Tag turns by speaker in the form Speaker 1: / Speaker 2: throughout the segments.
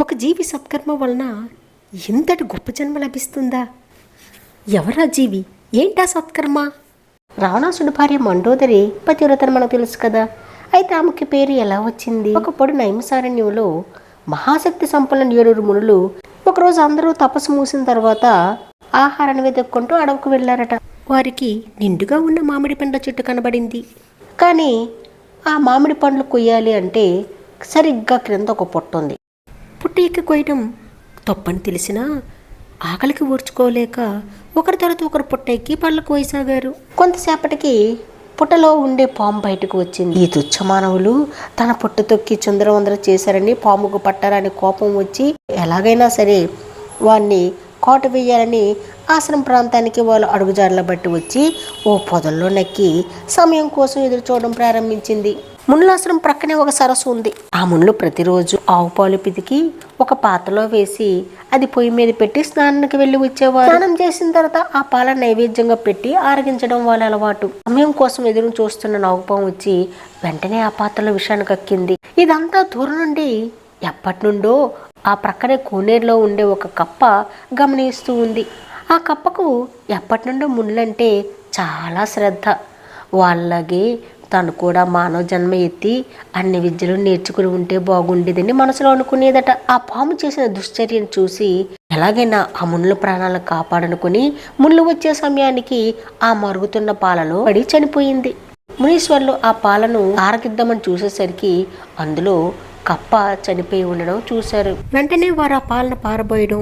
Speaker 1: ఒక జీవి సత్కర్మ వలన ఇంతటి గొప్ప జన్మ లభిస్తుందా? ఎవరా జీవి? ఏంటా సత్కర్మ? రావణాసుడి భార్య మండోదరి పతివ్రతను మనకు తెలుసు కదా. అయితే ఆమెకి పేరు ఎలా వచ్చింది? ఒకప్పుడు నైమిసారణ్యంలో మహాశక్తి సంపన్నులు 7 మునులు ఒకరోజు అందరూ తపస్సు మూసిన తర్వాత ఆహారాన్ని వెతుక్కుంటూ అడవుకు వెళ్ళారట. వారికి నిండుగా ఉన్న మామిడి పండ్ల చెట్టు కనబడింది. కానీ ఆ మామిడి పండ్లు కొయ్యాలి అంటే సరిగ్గా క్రింద ఒక పుట్ట ఉంది. పుట్ట ఎక్కి కొయ్యడం తప్పని తెలిసినా ఆకలికి ఊర్చుకోలేక ఒకరి తర్వాత ఒకరు పుట్ట ఎక్కి పళ్ళు కోయసాగారు. కొంతసేపటికి పుట్టలో ఉండే పాము బయటకు వచ్చింది. ఈ తుచ్చమానవులు తన పుట్ట తొక్కి చుందరవందర చేశారని, పాముకు పట్టారని కోపం వచ్చి ఎలాగైనా సరే వాణ్ణి కోట వేయాలని ఆశ్రమ ప్రాంతానికి వాళ్ళు అడుగుజాడల బట్టి వచ్చి ఓ పొదల్లో నక్కి సమయం కోసం ఎదురు చూడడం ప్రారంభించింది. మునులాశ్రమం ప్రక్కనే ఒక సరస్సు ఉంది. ఆ మునులు ప్రతిరోజు ఆవు పాలు పితికి ఒక పాత్రలో వేసి అది పొయ్యి మీద పెట్టి స్నానానికి వెళ్ళి వచ్చేవారు. స్నానం చేసిన తర్వాత ఆ పాల నైవేద్యంగా పెట్టి ఆరగించడం వాళ్ళ అలవాటు. సమయం కోసం ఎదురు చూస్తున్న నాగుపాము వచ్చి వెంటనే ఆ పాత్రలో విషాన్ని కక్కింది. ఇదంతా దూరం నుండి ఎప్పటి నుండో ఆ ప్రక్కనే కోనేరులో ఉండే ఒక కప్ప గమనిస్తూ ఉంది. ఆ కప్పకు ఎప్పటి నుండో మునులంటే చాలా శ్రద్ధ. వాళ్ళగే తను కూడా మానవ జన్మ ఎత్తి అన్ని విద్యలు నేర్చుకుని ఉంటే బాగుండేదని మనసులో అనుకునేదట. ఆ పాము చేసిన దుశ్చర్యను చూసి ఎలాగైనా ఆ మునుల ప్రాణాలను కాపాడనుకుని ముళ్ళు వచ్చే సమయానికి ఆ మరుగుతున్న పాలలో పడి చనిపోయింది. మునీశ్వర్లు ఆ పాలను ఆరగిద్దామని చూసేసరికి అందులో కప్ప చనిపోయి ఉండడం చూశారు. వెంటనే వారు ఆ పాలను పారబోయడం,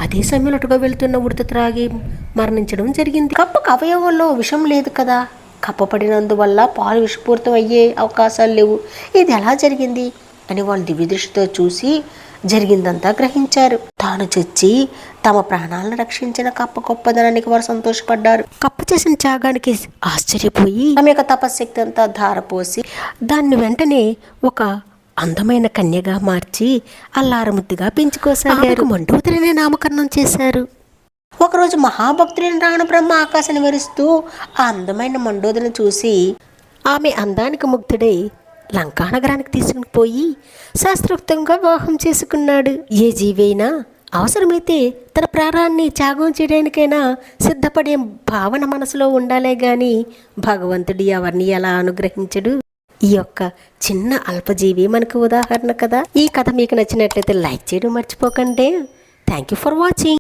Speaker 1: అదే సమయంలో అటుగా వెళ్తున్న ఉడత త్రాగి మరణించడం జరిగింది. కప్పకు అవయవంలో విషం లేదు కదా. కప్ప పడినందువల్ల పాలు విషపూరితం అయ్యే అవకాశాలు లేవు. ఇది ఎలా జరిగింది అని వాళ్ళు దివ్య దృష్టితో చూసి జరిగిందంతా గ్రహించారు. తాను చచ్చి తమ ప్రాణాలను రక్షించిన కప్ప గొప్పదనానికి వారు సంతోషపడ్డారు. కప్ప చేసిన త్యాగానికి ఆశ్చర్యపోయి ఆమె యొక్క తపశ్శక్తి అంతా ధారపోసి దాన్ని వెంటనే ఒక అందమైన కన్యగా మార్చి అల్లారముద్దుగా పెంచుకోసాగారు. మండోదరినే నామకరణం చేశారు. ఒకరోజు మహాభక్తులైన రావణ బ్రహ్మ ఆకాశాన్ని విరుస్తూ ఆ అందమైన మండోదరిని చూసి ఆమె అందానికి ముగ్ధుడై లంకా నగరానికి తీసుకుని పోయి శాస్త్రోక్తంగా వివాహం చేసుకున్నాడు. ఏ జీవైనా అవసరమైతే తన ప్రాణాన్ని త్యాగం చేయడానికైనా సిద్ధపడే భావన మనసులో ఉండాలే గాని భగవంతుడు ఎవరిని ఎలా అనుగ్రహించడు. ఈ యొక్క చిన్న అల్పజీవి మనకు ఉదాహరణ కదా. ఈ కథ మీకు నచ్చినట్లయితే లైక్ చేయడం మర్చిపోకండి. Thank you for watching.